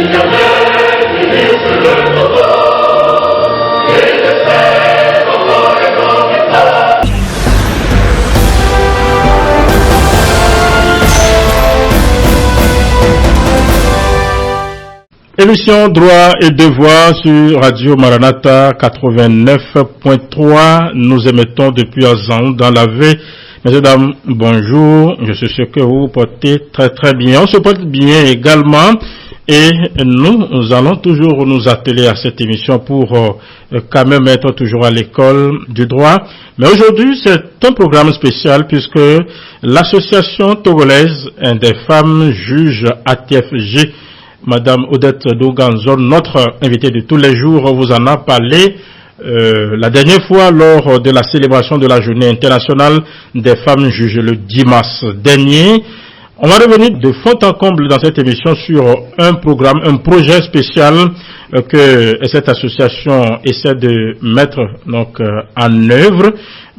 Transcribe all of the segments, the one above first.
Émission Droit et Devoir sur Radio Maranatha 89.3. Nous émettons depuis Azan dans la V. Mesdames, dames, bonjour. Je suis sûr que vous vous portez très très bien. On se porte bien également. Et nous allons toujours nous atteler à cette émission pour quand même être toujours à l'école du droit. Mais aujourd'hui, c'est un programme spécial puisque l'association togolaise des femmes juges ATFG, Madame Odette Douganzon, notre invitée de tous les jours, vous en a parlé la dernière fois lors de la célébration de la journée internationale des femmes juges le 10 mars dernier. On va revenir de fond en comble dans cette émission sur un programme, un projet spécial que cette association essaie de mettre donc en œuvre.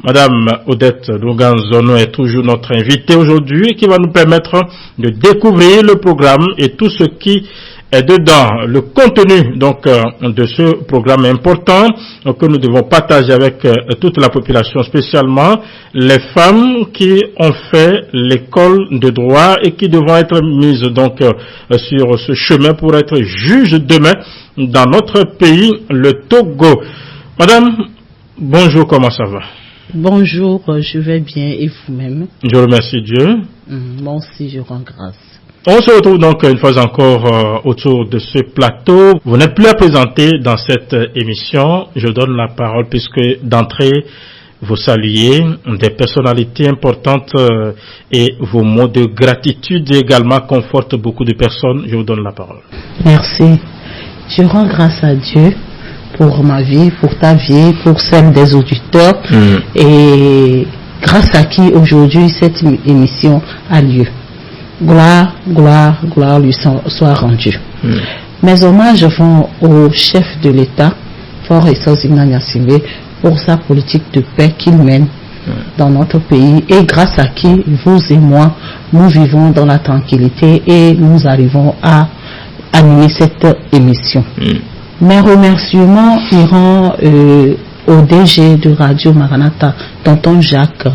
Madame Odette Douganzon est toujours notre invitée aujourd'hui qui va nous permettre de découvrir le programme et tout ce qui est dedans, le contenu donc de ce programme important que nous devons partager avec toute la population, spécialement les femmes qui ont fait l'école de droit et qui devront être mises donc sur ce chemin pour être juges demain dans notre pays, le Togo. Madame, bonjour, comment ça va? Bonjour, je vais bien et vous-même? Je remercie Dieu. Moi aussi, je rends grâce. On se retrouve donc une fois encore autour de ce plateau. Vous n'êtes plus à présenter dans cette émission. Je donne la parole puisque d'entrée, vous saluez des personnalités importantes et vos mots de gratitude également confortent beaucoup de personnes. Je vous donne la parole. Merci. Je rends grâce à Dieu pour ma vie, pour ta vie, pour celle des auditeurs et grâce à qui aujourd'hui cette émission a lieu. Gloire lui soit rendue. Mes hommages vont au chef de l'État, Fort Esozina Nyassimbe, pour sa politique de paix qu'il mène dans notre pays et grâce à qui vous et moi, nous vivons dans la tranquillité et nous arrivons à animer cette émission. Mes remerciements iront au DG de Radio Maranatha, Tonton Jacques,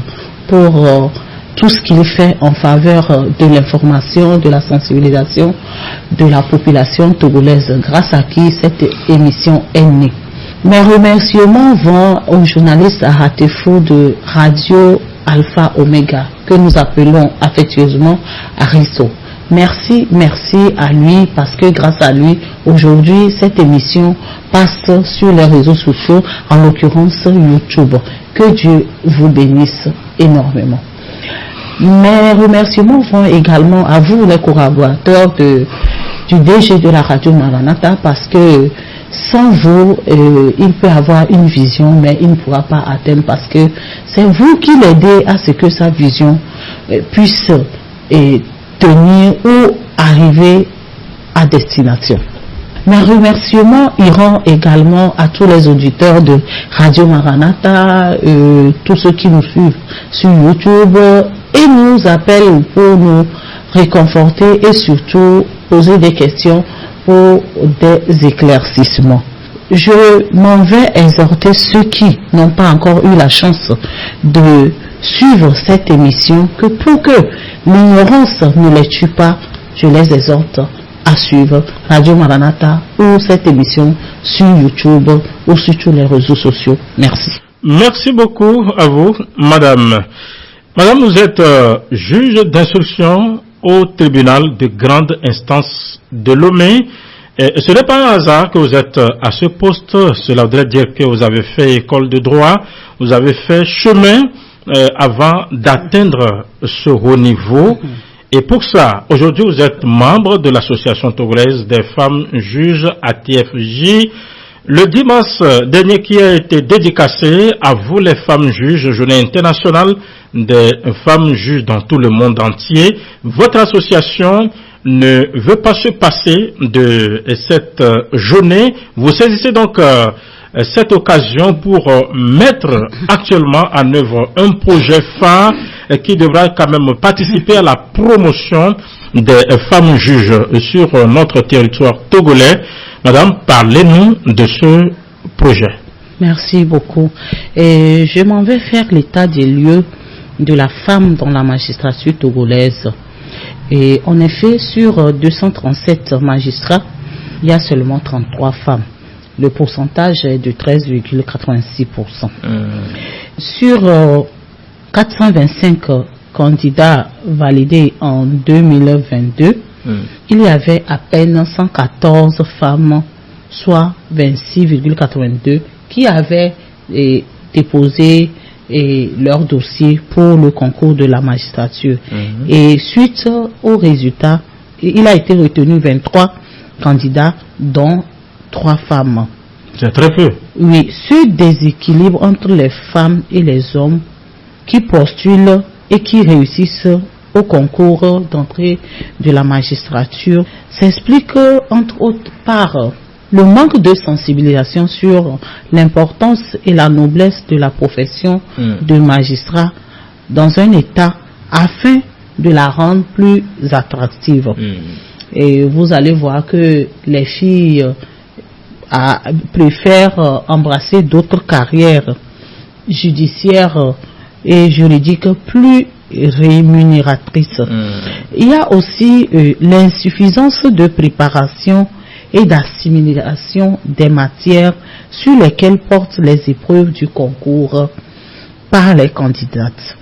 pour tout ce qu'il fait en faveur de l'information, de la sensibilisation de la population togolaise, grâce à qui cette émission est née. Mes remerciements vont aux journalistes à Hatefou de Radio Alpha Omega, que nous appelons affectueusement Ariso. Merci à lui parce que grâce à lui, aujourd'hui, cette émission passe sur les réseaux sociaux, en l'occurrence YouTube. Que Dieu vous bénisse énormément. Mes remerciements vont également à vous, les collaborateurs du DG de la Radio Maranatha, parce que sans vous, il peut avoir une vision, mais il ne pourra pas atteindre parce que c'est vous qui l'aidez à ce que sa vision puisse tenir ou arriver à destination. Mes remerciements iront également à tous les auditeurs de Radio Maranatha, tous ceux qui nous suivent sur YouTube et nous appellent pour nous réconforter et surtout poser des questions pour des éclaircissements. Je m'en vais exhorter ceux qui n'ont pas encore eu la chance de suivre cette émission, que pour que l'ignorance ne les tue pas, je les exhorte à suivre Radio Maranatha ou cette émission sur YouTube ou sur tous les réseaux sociaux. Merci. Merci beaucoup à vous, madame. Madame, vous êtes juge d'instruction au tribunal de grande instance de Lomé. Ce n'est pas un hasard que vous êtes à ce poste. Cela voudrait dire que vous avez fait école de droit, vous avez fait chemin avant d'atteindre ce haut niveau. Et pour ça, aujourd'hui, vous êtes membre de l'association togolaise des femmes juges ATFJ. Le 10 mars dernier qui a été dédicacé à vous les femmes juges, journée internationale des femmes juges dans tout le monde entier. Votre association ne veut pas se passer de cette journée. Vous saisissez donc cette occasion pour mettre actuellement en œuvre un projet phare qui devra quand même participer à la promotion des femmes juges sur notre territoire togolais. Madame, parlez-nous de ce projet. Merci beaucoup. Et je m'en vais faire l'état des lieux de la femme dans la magistrature togolaise. Et en effet, sur 237 magistrats, il y a seulement 33 femmes. Le pourcentage est de 13,86%. Sur 425 candidats validés en 2022, il y avait à peine 114 femmes, soit 26,82%, qui avaient déposé leur dossier pour le concours de la magistrature. Et suite aux résultats, il a été retenu 23 candidats, dont 3 femmes. C'est très peu. Oui, ce déséquilibre entre les femmes et les hommes qui postulent et qui réussissent au concours d'entrée de la magistrature s'explique entre autres par le manque de sensibilisation sur l'importance et la noblesse de la profession de magistrat dans un État afin de la rendre plus attractive. Et vous allez voir que les filles préfèrent embrasser d'autres carrières judiciaires et juridiques plus rémunératrices. Il y a aussi l'insuffisance de préparation et d'assimilation des matières sur lesquelles portent les épreuves du concours par les candidates.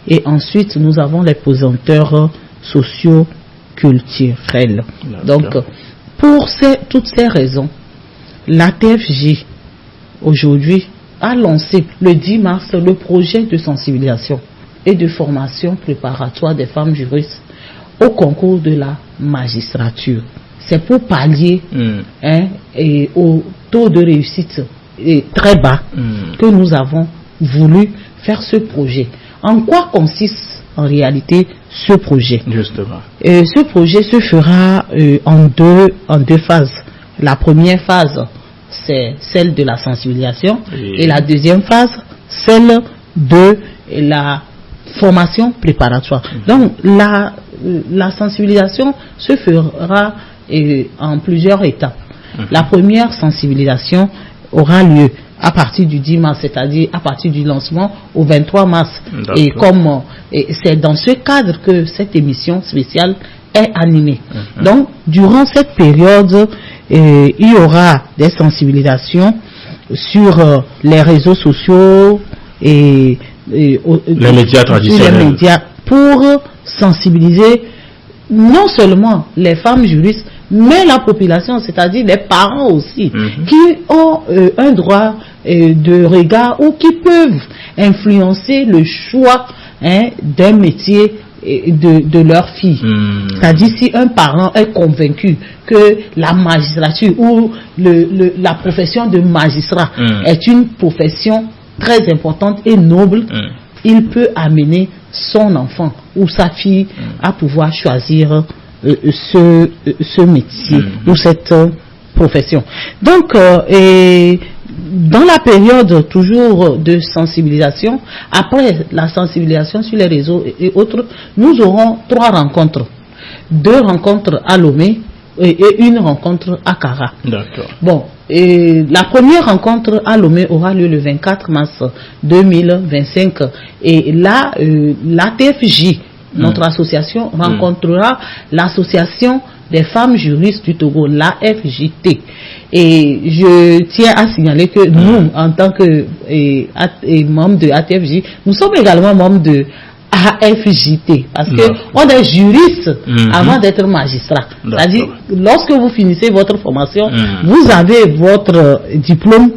Et ensuite, nous avons les pesanteurs socio-culturels. Donc, pour toutes ces raisons, l'ATFJ, aujourd'hui, a lancé le 10 mars le projet de sensibilisation et de formation préparatoire des femmes juristes au concours de la magistrature. C'est pour pallier et au taux de réussite très bas que nous avons voulu faire ce projet. En quoi consiste en réalité ce projet? Justement. Ce projet se fera en deux phases. La première phase, c'est celle de la sensibilisation et la deuxième phase, celle de la formation préparatoire. Donc la sensibilisation se fera en plusieurs étapes. La première sensibilisation aura lieu à partir du 10 mars, c'est-à-dire à partir du lancement au 23 mars. Et comme c'est dans ce cadre que cette émission spéciale est animée. Donc, durant cette période, il y aura des sensibilisations sur les réseaux sociaux et les médias traditionnels. Les médias pour sensibiliser non seulement les femmes juristes, mais la population, c'est-à-dire les parents aussi, qui ont un droit de regard ou qui peuvent influencer le choix d'un métier de leur fille. C'est-à-dire si un parent est convaincu que la magistrature ou la profession de magistrat est une profession très importante et noble, il peut amener son enfant ou sa fille à pouvoir choisir ce métier ou cette profession. Donc, dans la période toujours de sensibilisation, après la sensibilisation sur les réseaux et autres, nous aurons 3 rencontres. 2 rencontres à Lomé et une rencontre à Kara. D'accord. Bon, la première rencontre à Lomé aura lieu le 24 mars 2025 et là, l'ATFJ, notre association, rencontrera l'association des femmes juristes du Togo, l'AFJT. Et je tiens à signaler que nous, en tant que membres de ATFJ, nous sommes également membres de AFJT, parce que on est juriste avant d'être magistrat. C'est-à-dire, lorsque vous finissez votre formation, vous avez votre diplôme,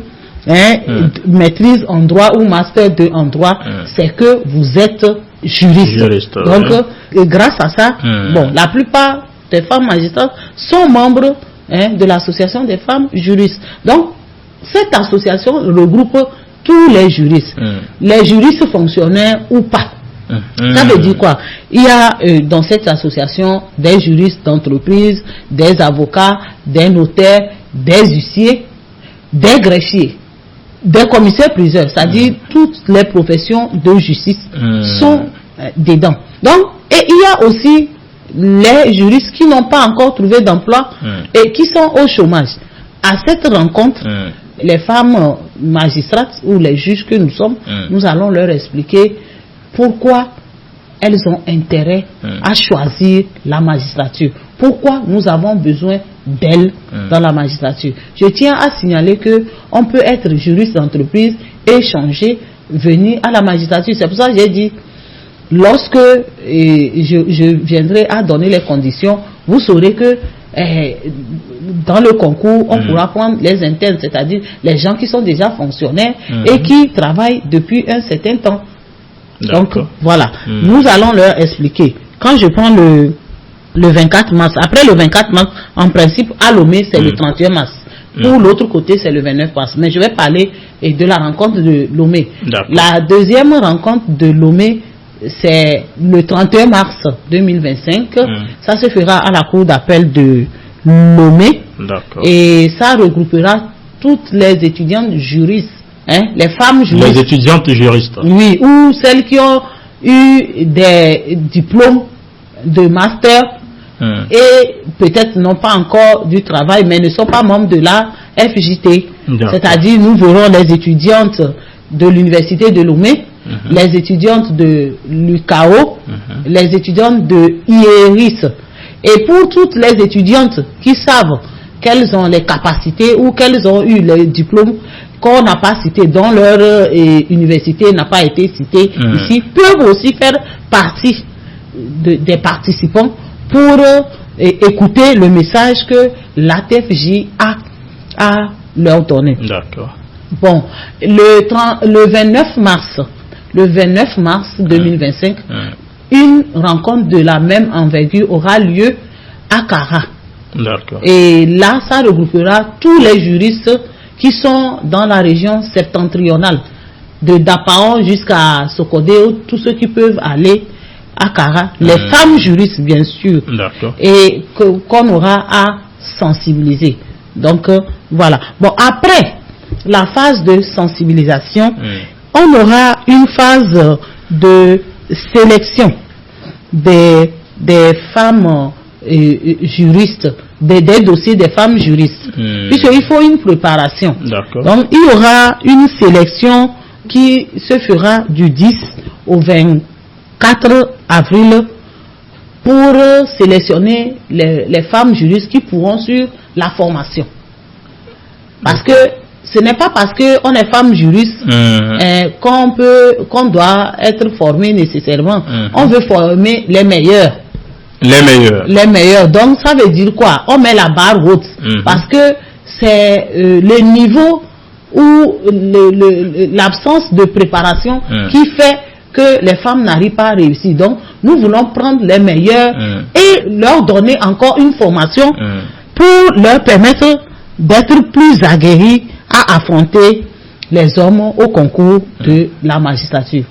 maîtrise en droit ou master 2 en droit, c'est que vous êtes juriste. Donc, grâce à ça, bon, la plupart des femmes magistrates sont membres de l'association des femmes juristes. Donc, cette association regroupe tous les juristes, les juristes fonctionnaires ou pas. Ça veut dire quoi? Il y a dans cette association des juristes d'entreprise, des avocats, des notaires, des huissiers, des greffiers. des commissaires-priseurs, c'est-à-dire toutes les professions de justice sont dedans. Donc, et il y a aussi les juristes qui n'ont pas encore trouvé d'emploi et qui sont au chômage. À cette rencontre, les femmes magistrates ou les juges que nous sommes, nous allons leur expliquer pourquoi elles ont intérêt à choisir la magistrature. Pourquoi nous avons besoin d'elles dans la magistrature. Je tiens à signaler que on peut être juriste d'entreprise et changer, venir à la magistrature. C'est pour ça que j'ai dit, lorsque je viendrai à donner les conditions, vous saurez que dans le concours, on pourra prendre les internes, c'est-à-dire les gens qui sont déjà fonctionnaires et qui travaillent depuis un certain temps. Donc, voilà. Nous allons leur expliquer. Quand je prends le 24 mars, après le 24 mars, en principe, à Lomé, c'est le 31 mars. Pour l'autre côté, c'est le 29 mars. Mais je vais parler de la rencontre de Lomé. La deuxième rencontre de Lomé, c'est le 31 mars 2025. Ça se fera à la cour d'appel de Lomé. Et ça regroupera toutes les étudiantes juristes. Les femmes juristes. Les étudiantes juristes. Oui, ou celles qui ont eu des diplômes de master et peut-être n'ont pas encore du travail, mais ne sont pas membres de la FJT. C'est-à-dire, nous verrons les étudiantes de l'université de Lomé, les étudiantes de l'UCAO, les étudiantes de IERIS. Et pour toutes les étudiantes qui savent quelles ont les capacités ou qu'elles ont eu les diplômes qu'on n'a pas cité, dont leur université n'a pas été citée ici, peuvent aussi faire partie des participants pour écouter le message que la TFJ a leur donné. D'accord. Bon, le 29 mars 2025, une rencontre de la même envergure aura lieu à Kara. D'accord. Et là, ça regroupera tous les juristes qui sont dans la région septentrionale, de Dapaon jusqu'à Sokodé, tous ceux qui peuvent aller à Kara, les femmes juristes bien sûr, et qu'on aura à sensibiliser. Donc voilà. Bon, après la phase de sensibilisation, on aura une phase de sélection des femmes juristes, des dossiers des femmes juristes, puisqu'il faut une préparation. Donc il y aura une sélection qui se fera du 10 au 24 avril pour sélectionner les femmes juristes qui pourront suivre la formation. Parce que ce n'est pas parce qu'on est femme juriste qu'on doit être formé nécessairement. On veut former les meilleurs. Les meilleurs. Donc ça veut dire quoi? On met la barre haute. Parce que c'est le niveau ou l'absence de préparation qui fait que les femmes n'arrivent pas à réussir. Donc nous voulons prendre les meilleurs et leur donner encore une formation pour leur permettre d'être plus aguerris à affronter les hommes au concours de la magistrature.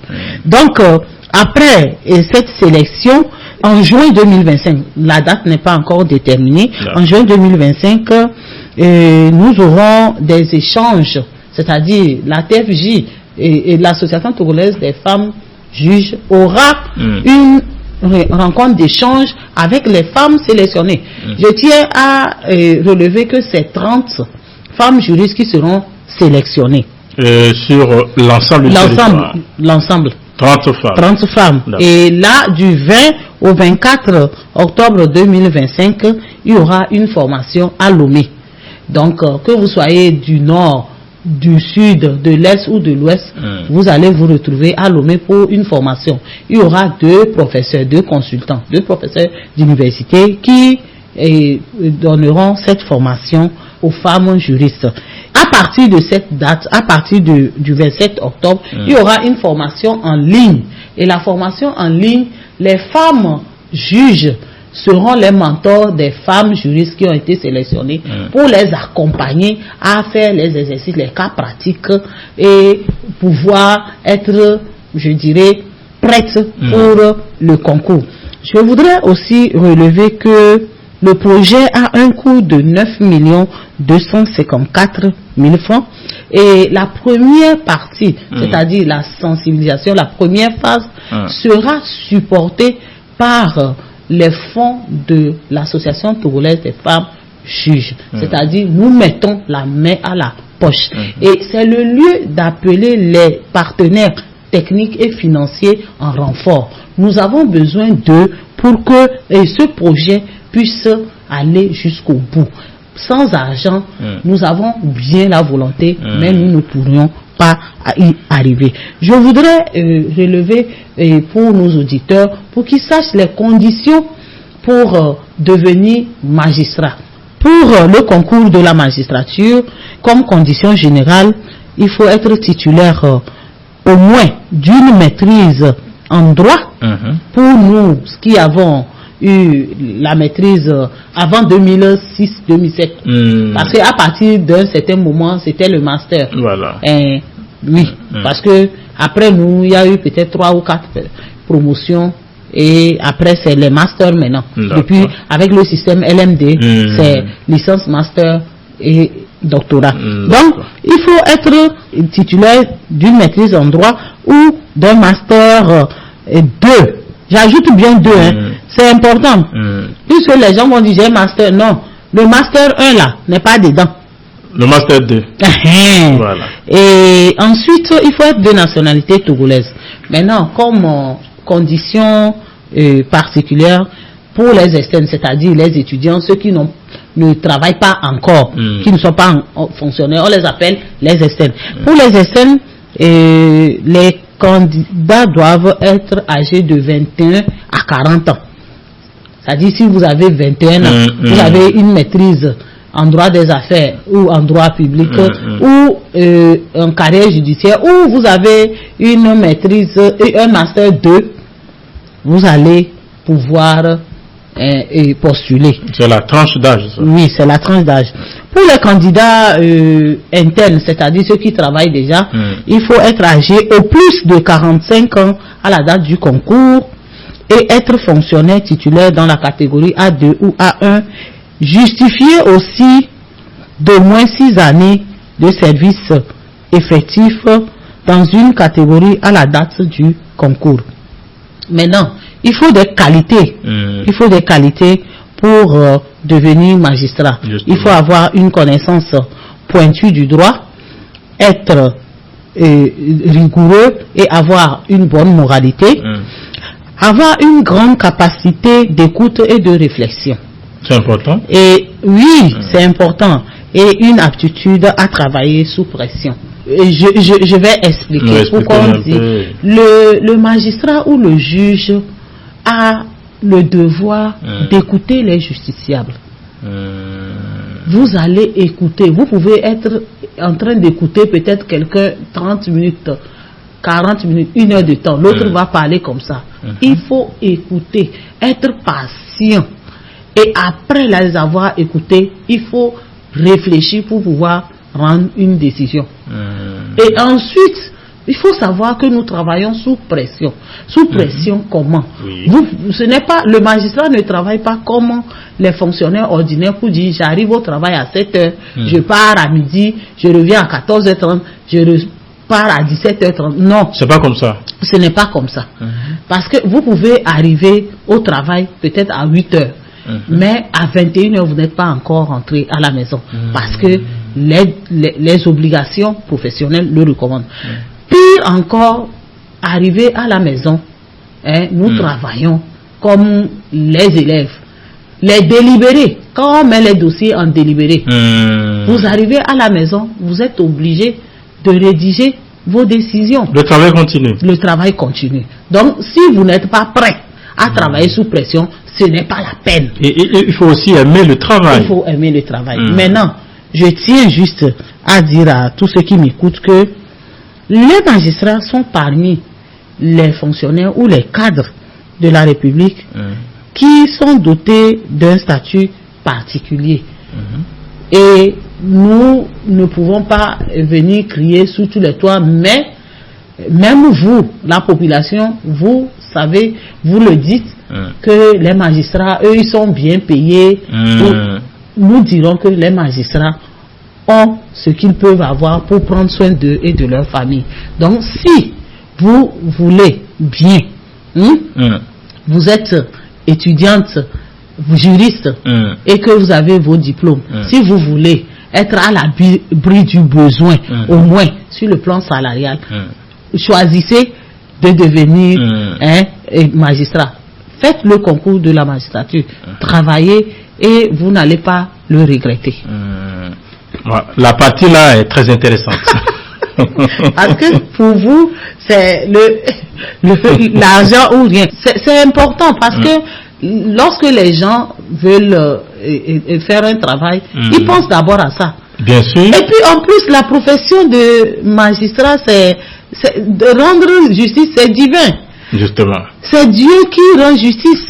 Donc après cette sélection, en juin 2025, la date n'est pas encore déterminée, en juin 2025, nous aurons des échanges, c'est-à-dire la TFJ et l'Association togolaise des femmes juges aura une rencontre d'échange avec les femmes sélectionnées. Je tiens à relever que c'est 30 femmes juristes qui seront sélectionnées. Sur l'ensemble du territoire. L'ensemble. 30 femmes. Et là, du 20 au 24 octobre 2025, il y aura une formation à Lomé. Donc, que vous soyez du nord, du sud, de l'est ou de l'ouest, vous allez vous retrouver à Lomé pour une formation. Il y aura 2 professeurs, 2 consultants, 2 professeurs d'université qui donneront cette formation aux femmes juristes. À partir de cette date, à partir du 27 octobre, il y aura une formation en ligne. Et la formation en ligne, les femmes juges seront les mentors des femmes juristes qui ont été sélectionnées pour les accompagner à faire les exercices, les cas pratiques et pouvoir être, je dirais, prêtes pour le concours. Je voudrais aussi relever que le projet a un coût de 9 254 000 francs Et la première partie, c'est-à-dire la sensibilisation, la première phase, sera supportée par les fonds de l'association togolaise des femmes juges. C'est-à-dire, nous mettons la main à la poche. Et c'est le lieu d'appeler les partenaires techniques et financiers en renfort. Nous avons besoin d'eux pour que ce projet puisse aller jusqu'au bout. Sans argent, nous avons bien la volonté, mais nous ne pourrions pas y arriver. Je voudrais relever pour nos auditeurs, pour qu'ils sachent les conditions pour devenir magistrat. Pour le concours de la magistrature, comme condition générale, il faut être titulaire au moins d'une maîtrise en droit. Pour nous qui avons eu la maîtrise avant 2006-2007, parce qu'à partir d'un certain moment, c'était le master. Voilà. Oui, parce que après nous, il y a eu peut-être 3 ou 4 promotions. Et après, c'est les masters maintenant. Depuis, avec le système LMD, c'est licence, master et doctorat. Donc, il faut être titulaire d'une maîtrise en droit ou d'un master 2. J'ajoute bien 2, c'est important. Puisque les gens vont dire, j'ai un master. Non, le master 1 là, n'est pas dedans. Le master 2. Voilà. Et ensuite, il faut être de nationalité togolaise. Maintenant, comme conditions particulières pour les externes, c'est-à-dire les étudiants, ceux qui ne travaillent pas encore, qui ne sont pas fonctionnaires, on les appelle les externes. Pour les externes, les candidats doivent être âgés de 21 à 40 ans. C'est-à-dire si vous avez 21 ans, vous avez une maîtrise en droit des affaires ou en droit public ou en carrière judiciaire, ou vous avez une maîtrise, un master 2, vous allez pouvoir postuler. C'est la tranche d'âge. Oui, c'est la tranche d'âge. Pour les candidats internes, c'est-à-dire ceux qui travaillent déjà, il faut être âgé au plus de 45 ans à la date du concours et être fonctionnaire titulaire dans la catégorie A2 ou A1, justifier aussi d'au moins 6 années de service effectif dans une catégorie à la date du concours. Maintenant, il faut des qualités. Il faut des qualités pour devenir magistrat. Justement. Il faut avoir une connaissance pointue du droit, être rigoureux et avoir une bonne moralité, avoir une grande capacité d'écoute et de réflexion. C'est important. Et oui, c'est important. Et une aptitude à travailler sous pression. Je vais expliquer pourquoi on dit le magistrat ou le juge a le devoir d'écouter les justiciables. Vous allez écouter. Vous pouvez être en train d'écouter peut-être quelqu'un 30 minutes, 40 minutes, 1 heure de temps. L'autre va parler comme ça. Il faut écouter, être patient. Et après les avoir écoutés, il faut réfléchir pour pouvoir rendre une décision. Et ensuite, il faut savoir que nous travaillons sous pression. Sous pression comment? Ce n'est pas, le magistrat ne travaille pas comme les fonctionnaires ordinaires pour dire j'arrive au travail à 7 heures, je pars à midi, je reviens à 14h30, je repars à 17h30. Non. C'est pas comme ça. Ce n'est pas comme ça. Parce que vous pouvez arriver au travail peut-être à 8 heures. Mais à 21h, vous n'êtes pas encore rentré à la maison parce que les obligations professionnelles le recommandent. Pire encore, arriver à la maison, nous travaillons comme les élèves. Les délibérés, quand on met les dossiers en délibéré, vous arrivez à la maison, vous êtes obligé de rédiger vos décisions. Le travail continue. Le travail continue. Donc, si vous n'êtes pas prêt à travailler sous pression, ce n'est pas la peine. Et il faut aussi aimer le travail. Il faut aimer le travail. Maintenant, je tiens juste à dire à tous ceux qui m'écoutent que les magistrats sont parmi les fonctionnaires ou les cadres de la République qui sont dotés d'un statut particulier. Et nous ne pouvons pas venir crier sous tous les toits, mais même vous, la population, vous savez, vous le dites, que les magistrats, eux, ils sont bien payés. Nous dirons que les magistrats ont ce qu'ils peuvent avoir pour prendre soin d'eux et de leur famille. Donc, si vous voulez bien, vous êtes étudiante, juriste, et que vous avez vos diplômes, si vous voulez être à l'abri du besoin, au moins sur le plan salarial, choisissez de devenir magistrat. Faites le concours de la magistrature, travaillez et vous n'allez pas le regretter. La partie là est très intéressante. Parce que pour vous, c'est l'argent ou rien. C'est important parce que lorsque les gens veulent faire un travail, ils pensent d'abord à ça. Bien sûr. Et puis en plus, la profession de magistrat, c'est de rendre justice, c'est divin. Justement. C'est Dieu qui rend justice.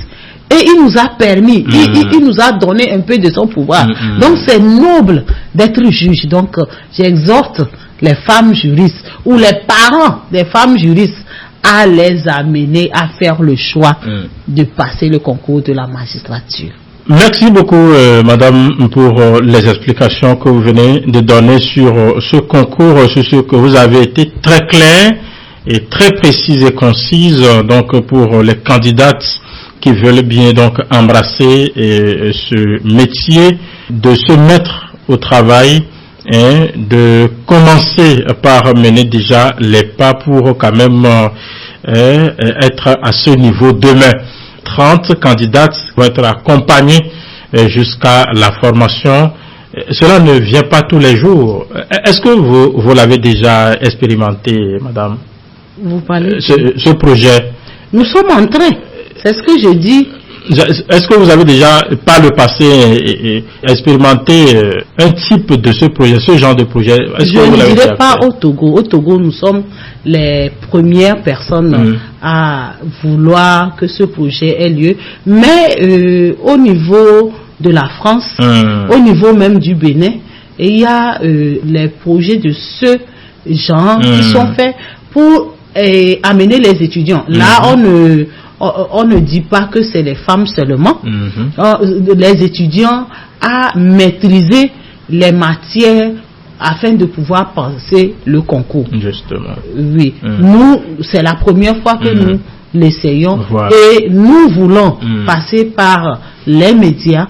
Et il nous a permis, il nous a donné un peu de son pouvoir. Donc c'est noble d'être juge. Donc j'exhorte les femmes juristes ou les parents des femmes juristes à les amener à faire le choix de passer le concours de la magistrature. Merci beaucoup, madame, pour les explications que vous venez de donner sur ce concours, sur ce que vous avez été très clair et très précise et concise, donc pour les candidates qui veulent bien donc embrasser ce métier, de se mettre au travail et de commencer par mener déjà les pas pour quand même être à ce niveau demain. 30 candidates vont être accompagnées jusqu'à la formation. Cela ne vient pas tous les jours. Est-ce que vous l'avez déjà expérimenté, madame? Vous parlez ce projet? Nous sommes en train. C'est ce que je dis. Est-ce que vous avez déjà, par le passé, expérimenté un type de ce projet, ce genre de projet? Je ne dirais pas au Togo. Au Togo, nous sommes les premières personnes à vouloir que ce projet ait lieu. Mais au niveau de la France, au niveau même du Bénin, il y a les projets de ce genre qui sont faits pour amener les étudiants. Là, on ne dit pas que c'est les femmes seulement. Les étudiants à maîtriser les matières afin de pouvoir passer le concours. Justement. Oui. Nous, c'est la première fois que nous l'essayons. Voilà. Et nous voulons passer par les médias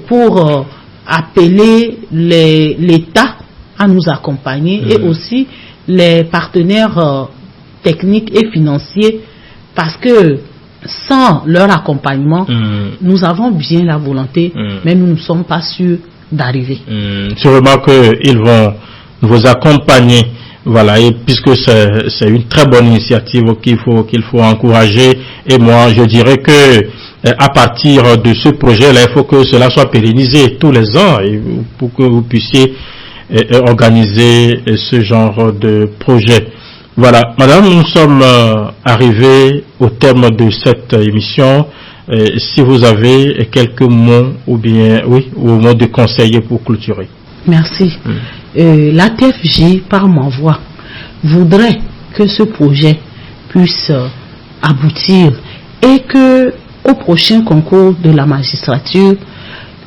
pour appeler l'État à nous accompagner et aussi les partenaires techniques et financiers, parce que sans leur accompagnement, nous avons bien la volonté, mais nous ne sommes pas sûrs d'arriver. Sûrement qu'ils vont vous accompagner, voilà, et puisque c'est une très bonne initiative qu'il faut encourager, et moi je dirais que à partir de ce projet-là, il faut que cela soit pérennisé tous les ans pour que vous puissiez organiser ce genre de projet. Voilà, madame, nous sommes arrivés au terme de cette émission. Si vous avez quelques mots ou mots de conseil pour clôturer. Merci. La TFJ, par ma voix, voudrait que ce projet puisse aboutir et que au prochain concours de la magistrature,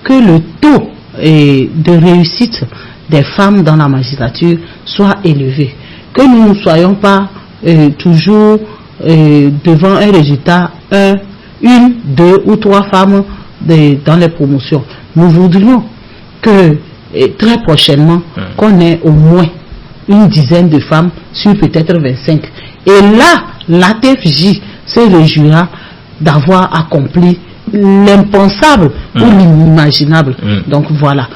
que le taux de réussite des femmes dans la magistrature soit élevé. Que nous ne soyons pas toujours devant un résultat, une, deux ou trois femmes dans les promotions. Nous voudrions que très prochainement, qu'on ait au moins une dizaine de femmes sur peut-être 25. Et là, la TFJ se réjouira d'avoir accompli l'impensable ou l'inimaginable. Donc voilà.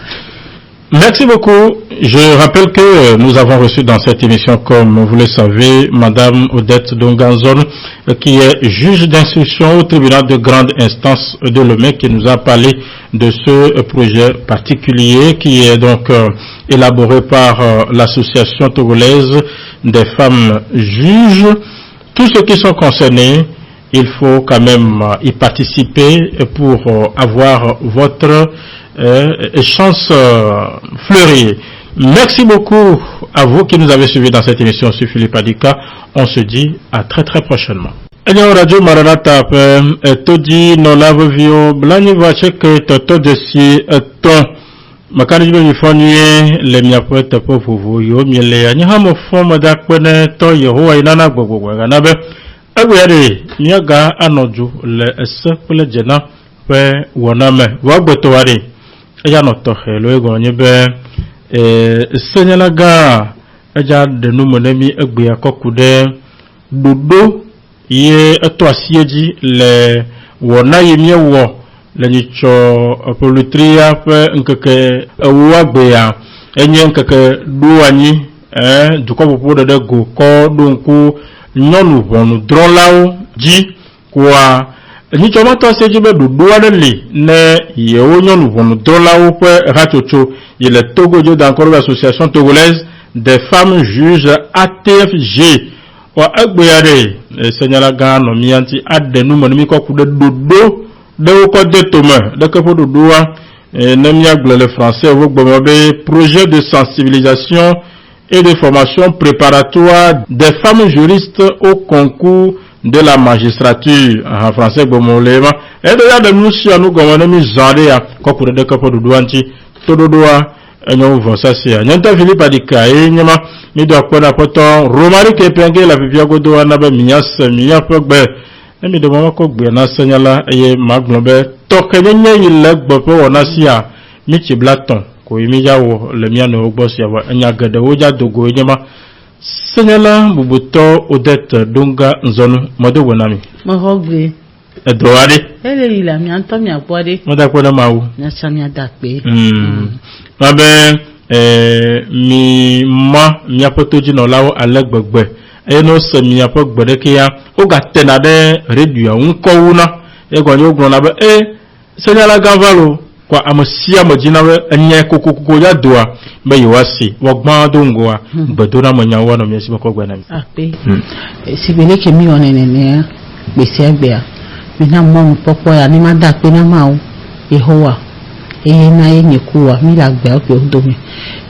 Merci beaucoup. Je rappelle que nous avons reçu dans cette émission, comme vous le savez, madame Odette Donganzon, qui est juge d'instruction au tribunal de grande instance de Lomé, qui nous a parlé de ce projet particulier qui est donc élaboré par l'association togolaise des femmes juges. Tous ceux qui sont concernés, il faut quand même y participer pour avoir votre chance fleurie. Merci beaucoup à vous qui nous avez suivis dans cette émission sur Philippe Adika. On se dit à très très prochainement. Enyo radio Maranatha FM todi no lave vio blani vache que toto de si ton makani jilo yifanye le miapwete po fufu yo miele ya nyahamo foma da kwene to yehowa inana gbogbo ganabe agwere nyaga anoju le esepele jena pe woname wagbeto wari eja no to helo ego nyebe senyala ga eja de numonemi egbe akokude dodo ye eto asieji le wona yemie wo le nicho polutria pe nkeke ewagbe ya enye nkeke duanyi duko popo de go ko donku nyonu bonu drolawo ji kwa nicho mato asieji be dodo adele ne yewo nyonu bonu drolawo pe rachocho il est Togo dans l'association togolaise des femmes juges ATFG wa agbeyare senyala gano mianti adde numonimi ko kude dodo de ko de toma de ko dodo wa nemia le français vous gbomobe projet de sensibilisation et de formation préparatoire des femmes juristes au concours de la magistrature en français gbomolema et de nous si anu gbomonemi zande ya ko kude de ko dodo anti tododoa enyo vonsasia nyanta Philippe adika enyama mi do akona poto romari ke penge la pipia godo anabe minyas miya pogbe emi do mama ko gbe na senyala eye maglombe to kenyenye ile gbope wonasia mi ti blaton ko imi jawo le mia no gbosia wa enya gede woja dogo enyama senyala bubuto Odette Donga nzonu modo wonami mahogbe edoare ele ila mi anto mi agbode moda ko na mawu na chamia dakpe mabe mi ma mi apotoji no lawo alegbegbe eno se mi apogbede ke ya o ga tena de redu nko wuna e gwa ni ogun na be senyala gavalo kwa amasia majina we enye kokoko ya doa be yiwasi wogba dongoa gbedona manyawo no mi esi ko gba na mi ape sibele ke mi onenene gbese egbe a mi na mo popo ya ni ma dakpe na ma o Yehowa na nyekuwa mila gbe ope odomi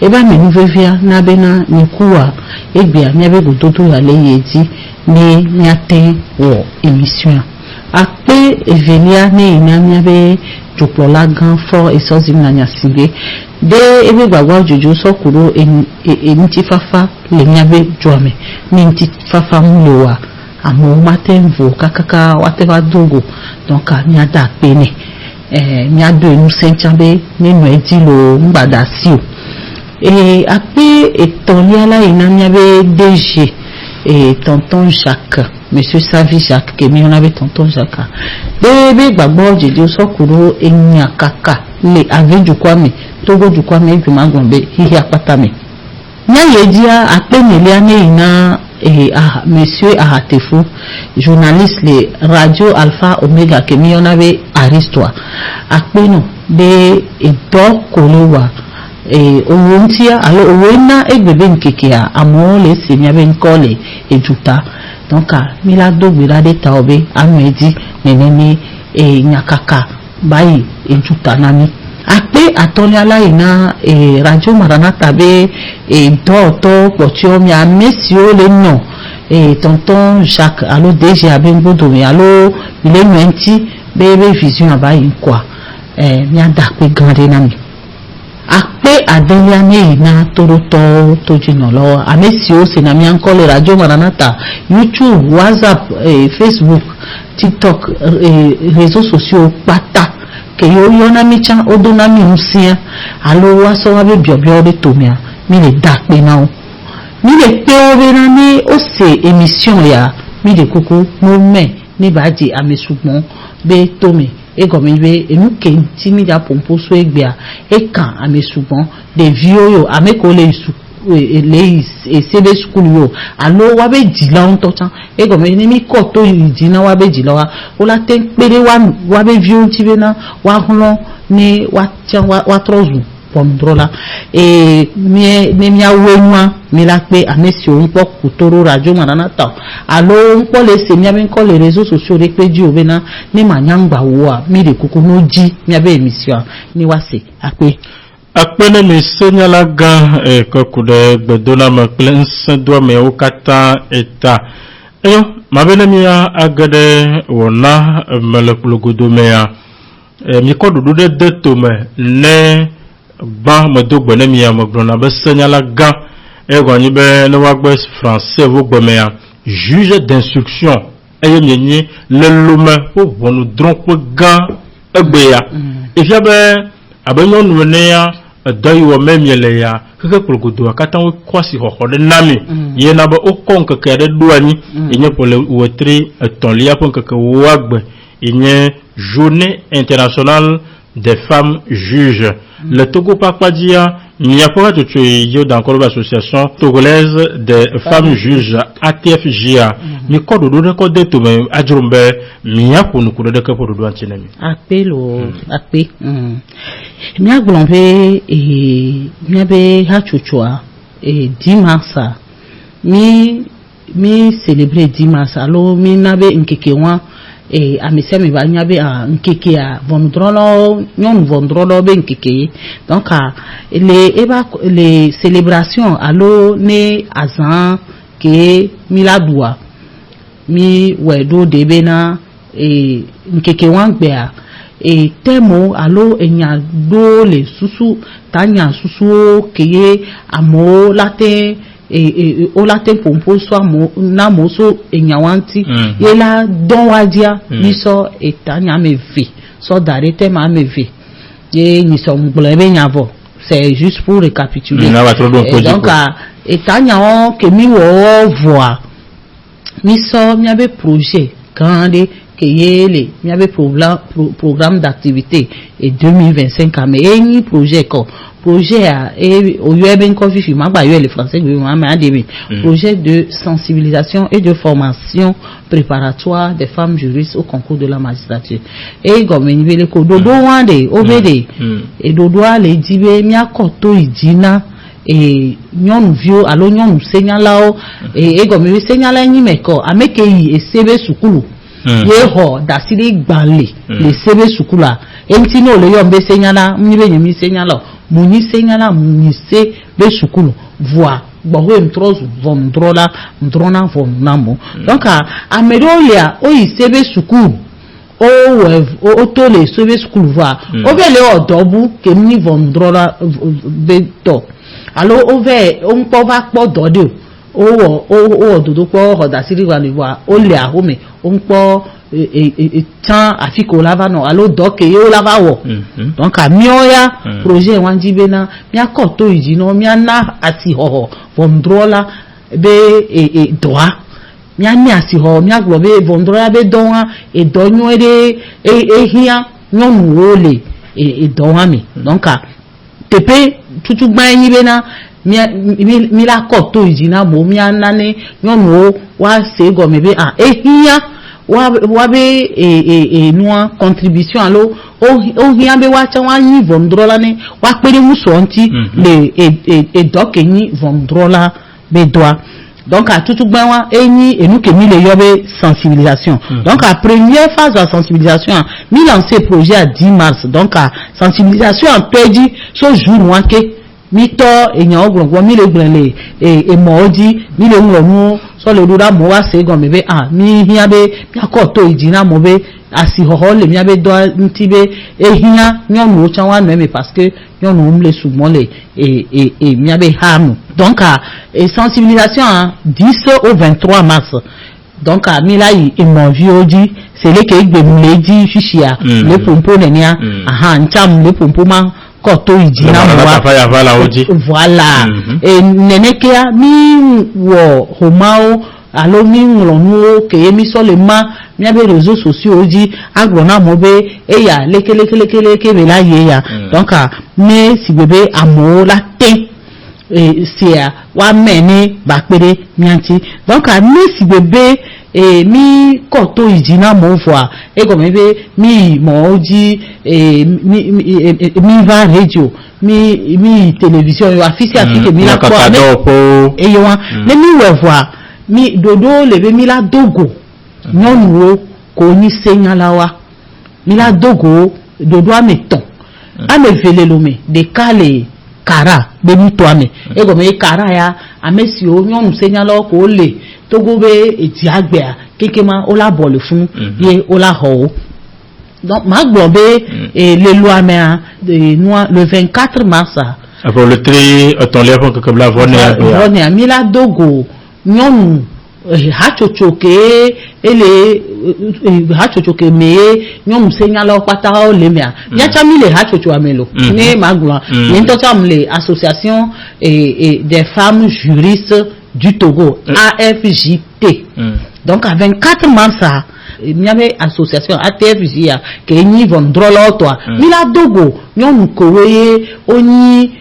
eba me nuvevia na bena nyekuwa egbe mi abe gododo ya leyeji ni nyate wo emission ape evelia ne ina mi abe joplola gan for esozi na nyasibe de ebe gbagba ojojo sokuro enti fafa le mi abe joame ni enti fafa mulewa amo matenvo kakaka wateva dogo donc mi ada pe ni mi ado enu senchabe nínú eti lo ngbada si o ape etoni ala ina mi abe DG tonton Jacques monsieur Savi Jacques ke mi ona be tonton Jacques be gbagbo jeje sokuro eni akaka le aveju kwame togo ju kwame bi magbonbe hihi apata mi nyaye dia ape mele ane ina monsieur Ahatefu journaliste le radio Alpha Omega ke mi ona be Aristoa akpeno de edo kolewa owontia alo owena egbebe nkekea amo le semia be nkole ejuta donc mi la dogbera de taobe amedi neneni nyakaka bayi ejuta nami ape atoni ala ina radio Maranatha be do to pocho mi amesio le no tonton Jacques alo DG abengodo mi alo ile nwenti bebe vision abayi kwa mi adakpe gande na mi ape adelia ne na toroto tojino lo amesio se na mi ankole radio Maranatha YouTube WhatsApp Facebook TikTok réseaux sociaux pata ke yo yona mi chan odona mi usia alo waso wabe biobio de tomia mi le dakpe na o mi le pe obe na ni o se émission ya mi de koko no me ni baji amesugbon be tomi egomi be enuke intimidia pompo so egbea ekan amesugbon de vioyo ameko le su le sebe school yo alo wa be jila on to chan egomi ni mi ko to jina wa be jila wa o la ten pere wa be vio tibe na wa hunlo ni wa chan wa trozu pomdrola mi awenwa mi la pe amesi o npo kutoro radio Maranatha alo npo le se mi abe nko le réseaux sociaux re pe ji obena ni manyangba wo a mi de kuku no ji mi abe emission ni wa se ape akpene mi senyala gan kokude gbedona me plense do me o kata eta mabene mi agade wona mele plogodo me mi ko dudu de tome ne ban me do gbene mi am glona be senyala gan e goni be no wa gbe français vo gbeme juge d'instruction e yenye le lome po bonu dron po gan egbe ya e fia be abenyo nu ne ya dayi wa memyele ya keke kulgudu akata we kwasi ho de nami ye na ba okon keke de douani enye pole wetri ton lia pon keke wagbe enye journée internationale des femmes juges le Togo Papadia il y a pas de tuer dans l'association togolaise des femmes juges ATFJA ni code de code to me ajrumbe miya kunu kudo de ko do antinemi appelo appé miya glombe e miya be hachuchwa e dimansa mi célébrer dimansa alors mi nabe nkekewa et à mes amis va y avoir un kéké à vendrolo non vendrolo ben kéké donc les célébrations allo ne azan que miladua mi wedo debena et kéké wangbea et temo allo enya do le susu tanya susu keye amo latin et o la te pompo so na moso enyawanti yela don wadia niso etanya mevi so darete ma mevi ye niso mglebe nyavo c'est juste pour récapituler donc etanya on que mi wo voir niso mi avait projet grande que yele mi avait programme d'activité et 2025 a me projet ko projet et au UEB Kofi Magba les français projet de sensibilisation et de formation préparatoire des femmes juristes au concours de la magistrature et comme il veut le dodo wande obede et dodo les dibe mia koto idina et nyon vio alo nyon senyalao et comme il senyala ni meko ameke yi sebe sukulu ye ho dasiri gbale le sebe sukula entino le yombe senyala mnibe nyimi senyala muni senyala muni se be sukulu voix bowe mtrozu vomdrola mdrona vomnamo donc a medolia o isebe sukulu o to le sebe sukulu voix o bele odobu kemni vomdrola be to allo o ve o npo ba po dode o dodo po ho dasiri wa le wa o le ahome o npo tan afiko lava no allo doke yo lava wo donc a mioya projet wanjibe na mi akoto ijino mi na ati ho vomdrola be doa mi ani ati ho mi agbo be vomdrola be doa e donyo e hia nyonu ole e doa mi donc a tepe tutu gba yin be na mi la koto ijina mo mi anane nyonu wa se go me be e hia wa be noa contribution allo o hiambe wa chawa ni vomdrola ne wa pere muso anti le doc ni vomdrola be doa donc à tout gbanwa eni enu ke mi le yobe sensibilisation donc à première phase de sensibilisation mi lancer projet à 10 mars donc à sensibilisation en pedi so jour wanke mi to eyan ogbongbon mi le gbenle e moji mi le nronu so le dura mo wa se gan mebe mi hiabe mi akoto ijina mo be asihoho le mi abe do ntibe ehia nyon wo chan wa me parce que nyon wo mle souvent le mi abe hamu donc sensibilisation 10 au 23 mars donc mi la yi mon viodi c'est le ke gbe mu le di fishia le pompo nenia ncham le pompo ma koto ijina voilà et nenekea mi wo homao alo mi nlonu ke mi so le ma mi abe réseaux sociaux oji agrona mobe eya leke be la ye ya donc me si bebe amo la te c'est wa meni ba pere mianti donc me si bebe mi koto ijina mo voix e comme be mi mo oji mi va radio mi télévision yo affiche mi la ko e yo le mi we voix mi dodo lebe mi la dogo nyonwo ko ni senyalawa mi la dogo dodo ameton ame velelome de kale kara be mi to ame e go me kara ya amesi o nyonu senyalawa ko le togo be eti agbe a kekema o la bole fun ye o la ho Donc ma globe et les lois mais le 24 mars après le tri ton lèvre que la vonne a mila dogo nyonu hachochoke ele hachochoke me nyom senyala pata o le mia ya chami le hachocho amelo ne magla ni to cham le association et des femmes juristes du Togo AFJT donc à 24 mars il y avait association ATFJ que ni von drolo toi mila dogo nyom kowe oni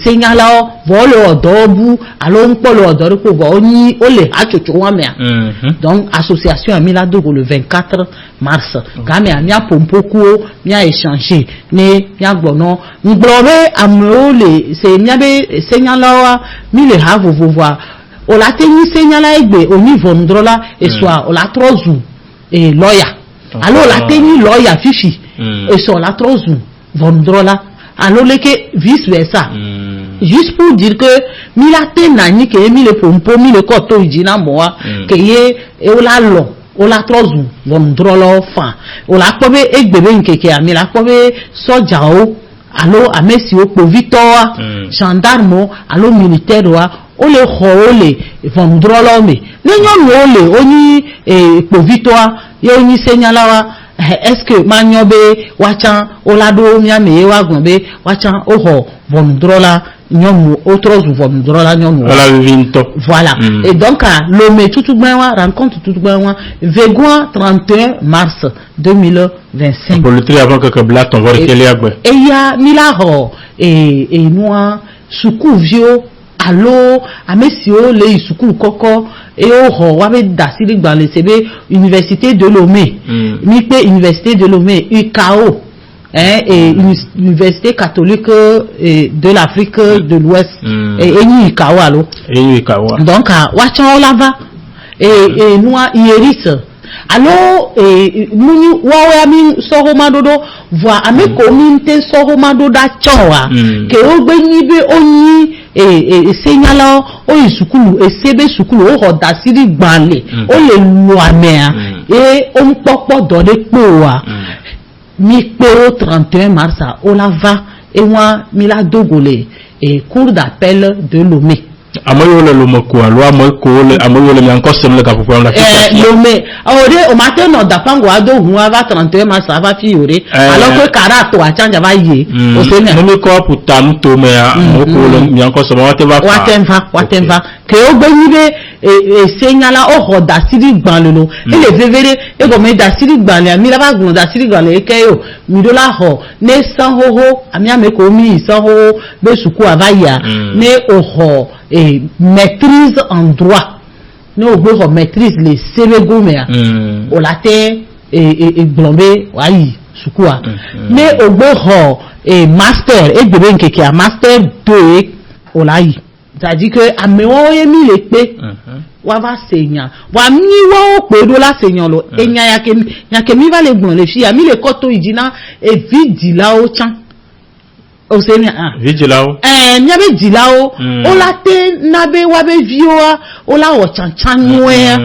senyala volo odobu alo npolo odori ko oni ole achocho wa mea donc association a mila dogo le 24 mars game a mia pompoku mia échanger ne mia gbono ngblore amole se mia be senyala wa mi le have vovoir o la teni senyala egbe oni vondrola et soit o la trozu et lawyer alors la teni lawyer fifi et soit la trozu vondrola alors que vice versa juste pour dire que mi la tenani que mi le pompo mi le koto ijina moa que ye e o la lo o la trozu vondrola fa o la pobe egbebe nkeke ami la pobe soja o alors amesi o povitoa gendarme alors militaire wa o le khole vondrola me le nyon ole oni povitoa ye oni senyala wa est-ce que manyobe wachan olado miame wagombe wachan oho vondrola nyomu autres vondrola nyomu voilà et donc le me tout benwa rencontre tout benwa Vegoin 31 mars 2025 pour le tri avant que bla ton voir quel agbe et ya milaro et noa soukuvio allo amesio le suku koko et o wabe dasiri dans le CB université de Lomé mi pe université de Lomé UKO et université catholique de l'Afrique de l'Ouest et ni UKO allo donc wachan lava et noa hieris allo muni wawe ami soro madodo voa ame communauté soro madoda chawa ke ogbe nibe oni senyala o isukulu sebe sukulu o hoda siri gbanle o le lo amea o npopo do de powa mi pe o 31 mars o la va e wa mi la dogole cour d'appel de Lomé amoyo le lomoko alo amoyo le amoyo le encore semble ka pour la Lomé ore o matin no da pango ado hu ava 31 mars ava fi ore alors que karato a chanja va ye o se ne no ko pour tam to me amoko le mi encore semble watemva que o gbe nibe senyala o hoda siri gbanlolo e le vevere e go me da siri gbanle mi la ba gun da siri gbanle e keyo mi do la ho ne san hoho ami ameko mi san hoho be suku avaya ne o ho et maîtrise en droit nous avons maîtrise les sévégomea au latin et blombe oui sukua mais au beau et master et de qui a master 2 au laï c'est-à-dire que à me mi le pe wa va seigneur wa mi wa pe do la seigneur lo enya yake mi va le gbon le fi ami le koto ijina e vidi la o chan o se ni vigilao nyabe dilao o la te nabe wabe vioa o la o chanchanwe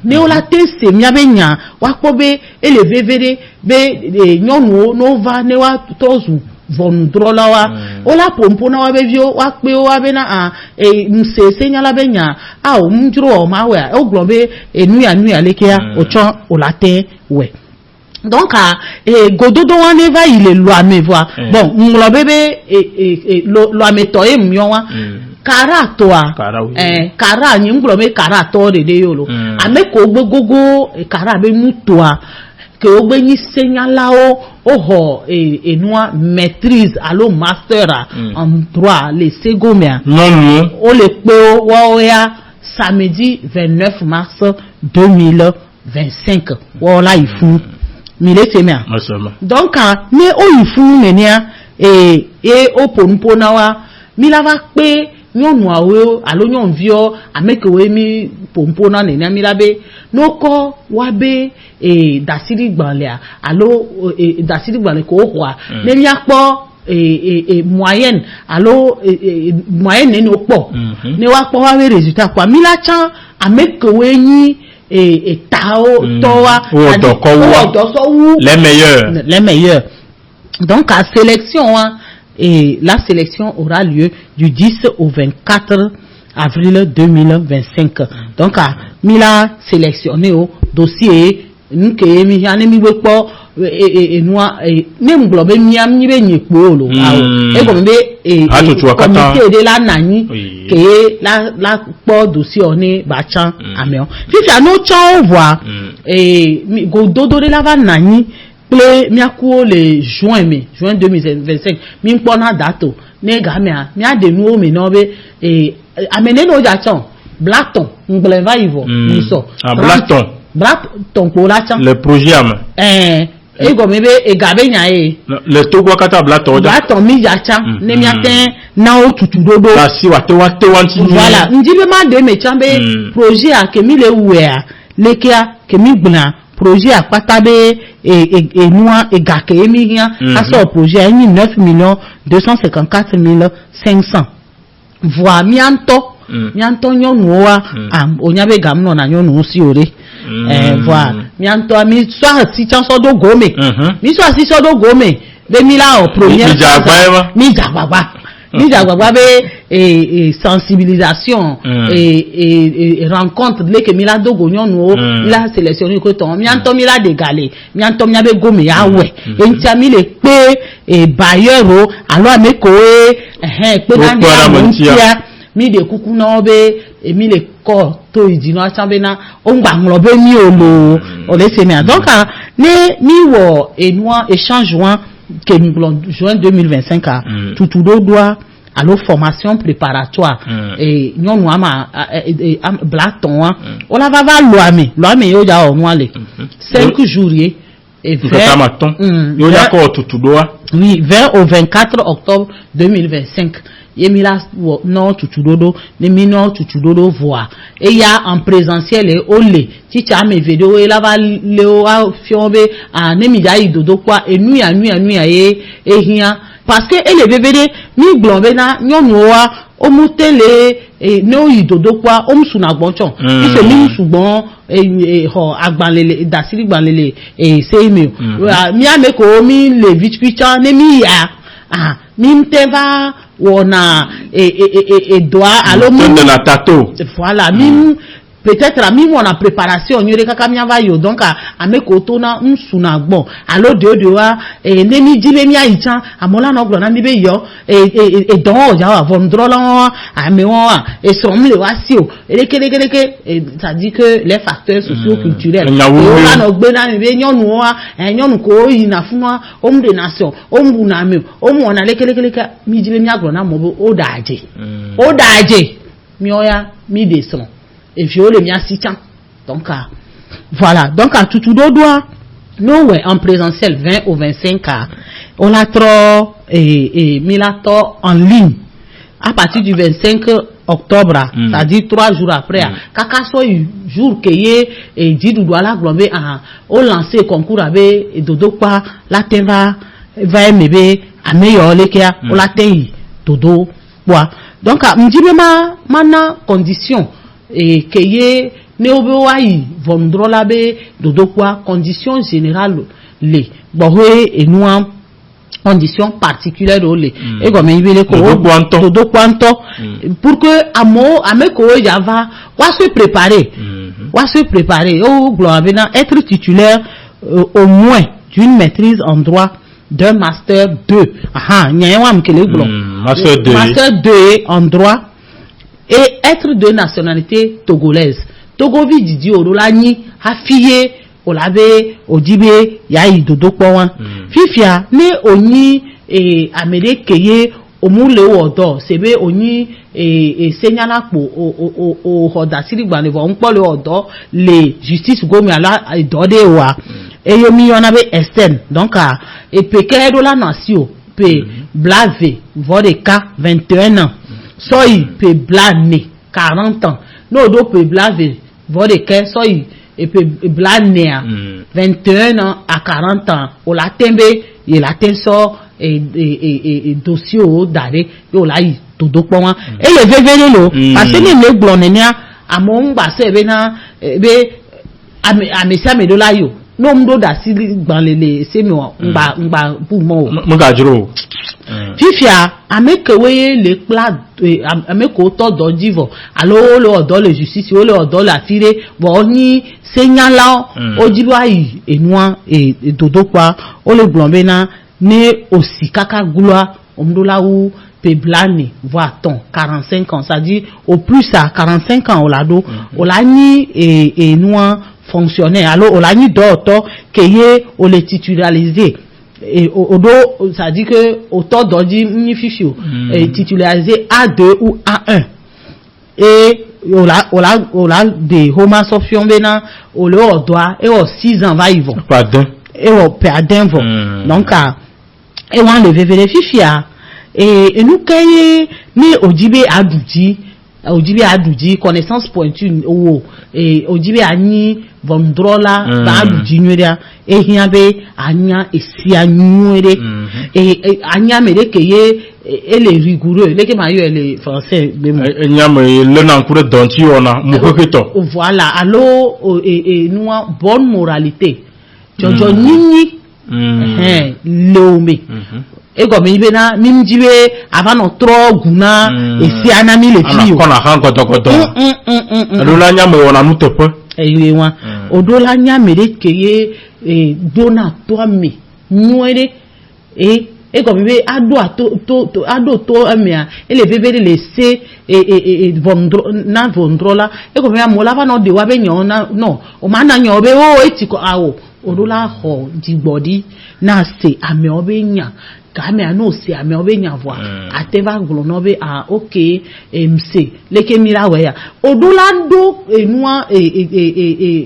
ne o la te se nyabe nya wa pobe elevevere be nyonu no va ne wa tozu vondrola wa o la pompo na wabe vio wa pe o wabe na nse se nya la be nya o mjuro o ma we o globe enu ya lekea o chon o la te we donc gododo wane va il est loi me voir bon nglo bebe loi me toye myo wa kara toa kara nyi nglo me kara to de yolo ame ko gogo kara be mutoa que ogbe ni senyala o ho noa maîtrise allo master en droit les segomia non o le pe o ya samedi 29 mars 2025 voilà il faut mille femia donc mais o ifu nenia o ponpona wa mi la va pe nyonu awe alo nyon vio amekewe mi pompona nenia mi la be noko wa be dasiri gbanle alo dasiri gbanle ko wa ne mi apo moyenne alo moyenne ne opo ne wa po wa résultat kwa mi la chan amekewe ni et tao toa les meilleurs. Donc à sélection et la sélection aura lieu du 10 au 24 avril 2025. Donc à mila sélectionné au dossier nous que mi anemi wepo et noa ne nglobe miam ni be nyepolo e ko be comité de la nani que la po dossier oni ba chan ameon fi no chan voir et go dodo de la va nani ple mi akuo le juin 2025 mi pona dato ne ga mi a de nou me no be amene no ja chan blaton ngleva ivo ni so blaton pour la chan le projet am e go mebe e gabe nya le to gwa kata blaton mi ya chan ne mi aten na o tutu dodo la si wa te wanti voilà ndibe ma de me chambe projet a ke mi le wea le kia ke mi gbna projet a patabe et noa et gake mi ria aso projet ni 9,254,500 voix mianto nyonu wa onyabe gamno na nyonu si ore voix mianto mi so ati chanso do gome mi so ati so do gome be mi la o première mi jagba be sensibilisation et rencontre le que mi la do go nyonu la sélectionné ko ton mianto mi la dégalé mianto mi abe gome ya we enti mi le pe bailleur alors me ko pe na montia mi de kuku na obe mi le ko to idino achambe na o ngba nlo be mi olo o le se mi donc ni wo enoi échange juin que juin 2025 a tout doit allo formation préparatoire et nyonu ama blaton on la va loame yo ja o nwale 5 jours et 20 yo ja ko tout doit oui 20 au 24 octobre 2025 yemila no tutudodo ne mino tutudodo voix et il y a en présentiel et olé ticha me vidéo et là va leo a fiombe a ne mi dai dodo kwa e nuya e hia parce que ele bebede mi glombe na nyonoa o mutele e no idodo kwa o msuna gbonchon ise mi sugbon ho agbanlele dasiri gbanlele seime mi ameko mi le vich picture ne mi ya mimteva wona doit allo de la tato voilà mim peut-être la mim on a préparation nyore kaka miava yo donc a meko to na nsuna gbon allo de wa ne mi dibe mi ayitan amola na gbo na mi be yo don oja wa von drola amewa et so mi le wa si o elekeleke ça dit que les facteurs socio-culturels o na gbe na mi be nyonu wa nyonu ko yi na funwa o mu de nation o mu na mi o mu na lekeleke mi dibe mi agro na mo o daje mi oya mi de son et viole mi assistant donc voilà donc à tout doigt nous ouais en présentiel 20 au 25 on l'a trop et milato en ligne à partir du 25 octobre c'est-à-dire 3 jours après kaka so jour que yé et dit doit la glomber on lancer concours avec et dodo pa la tenva va mebe ameyo lekia on la ten dodo bois donc m'dibe mana condition et que yé neobewayi vondrola be dodo kwa condition générale les bohé et nous condition particulière le et comme il ko dodo kwanto pour que ameko yava va se préparer au gloire être titulaire au moins d'une maîtrise en droit d'un master 2 nyawa mkele glo master 2 en droit et être de nationalité togolaise togovi didi orolani hafiye olabe odibe yayi dodo powan fifia ne oni amerikeye omule odo sebe oni senyala po o hoda sirigba levo npo le odo le justice gomi ala idode wa eyomi onabe externe donc et pekere la nation pe blave vodeka 21 ans soy pe blane 40 ans no do pe blave vodeka soy et pe blane 21 ans à 40 ans o la tembe il la tenso et dossier o dare yo la yi todo pon et le vevere lo parce que le glonenia amon gba se be na be amesa me do la yo no mdo da si gbanlele se mi ngba bu mo mo ga juro fifia amekewe le plat ameko to dojivo alo lo odo le justice o le odo la tire bo ni senyala ojibo ayi enua dodo kwa o le glombe na ne aussi kaka gloire omdola ou peblani voire ton 45 ans, ça dit au plus à 45 ans olado olani et noa fonctionnaire alors olani d'auto keye o le titulariser et odo ça dit que auto doji ni fichio titularisé A2 ou A1 et ola de homa sofion bena o le odoa et o 6 ans va y vont pardon et o perdin vont donc et on enlever les fifia et nous kaye ni ojibe aduji connaissance pointue ou et ojibe ani vondrola ba aduji nyuria e hiabe anya esi anyuere et anya mere keye elle est rigoureux les que mayo elle français enya me le na nkure donti ona mukoketo voilà allo et nous bonne moralité jojo nini leome ego mi be na mimjibe avano tro guna esi anami le pio kona kan kotokoto adola nya me wona nutepo ewe wa odola nya mere keye dona to mi nuere ego mi be ado to amia ele bebe le se vondrola ego mi amola va no de wa be nyon na no o ma na nyon be o etiko awo odola ho jigbodi na se ame obenya kame ano se ame obenya voa ateva glonobe ok mc leke mirawe ya odola do enua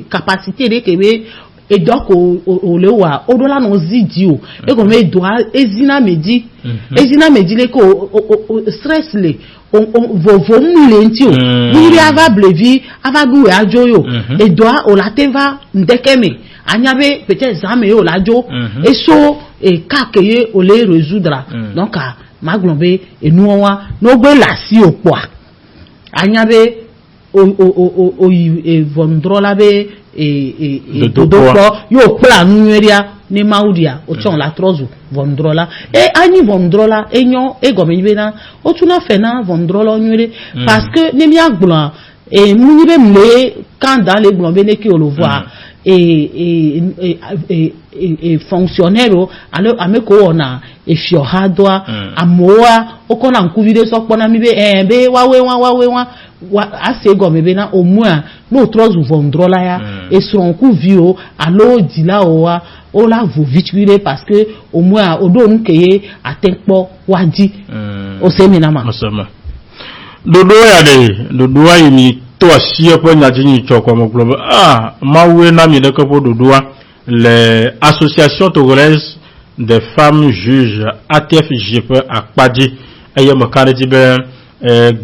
capacité de kebe et donc o lewa odola no zidio e ko me do ezina meji le ko stress le vo mulenti o ni ava blevi ava bu ajoyo e do o lateva ndekeme anyabe peut-être zame o lajo et so et kakeye o le résoudre donc maglombe e nuwa no gbe lasi opo anyabe o vondrola be dodo yo plan nueria ne maudia o chon la trozu vondrola e ani vondrola enyo e gomenbe na o tuna fena vondrola nuere parce que ne mi agblan e munibe mle quand dans les glombe ne ki o le voir et fonctionnaire alors ameko ona e fiohadwa amoa okona nkuvide sokpona mi be wa ase gomebe na au moins no trozu vondrola ya et son coup vio allo dila owa o la vous vituire parce que au moins odo nkeye atenpo wadi o seminama dodo ya de dodo ya ni to asie po nya jinyi choko mo globe mawe na mi de ko dodo les associations togolaises des femmes juges ATFGP akpadi eye makare tibe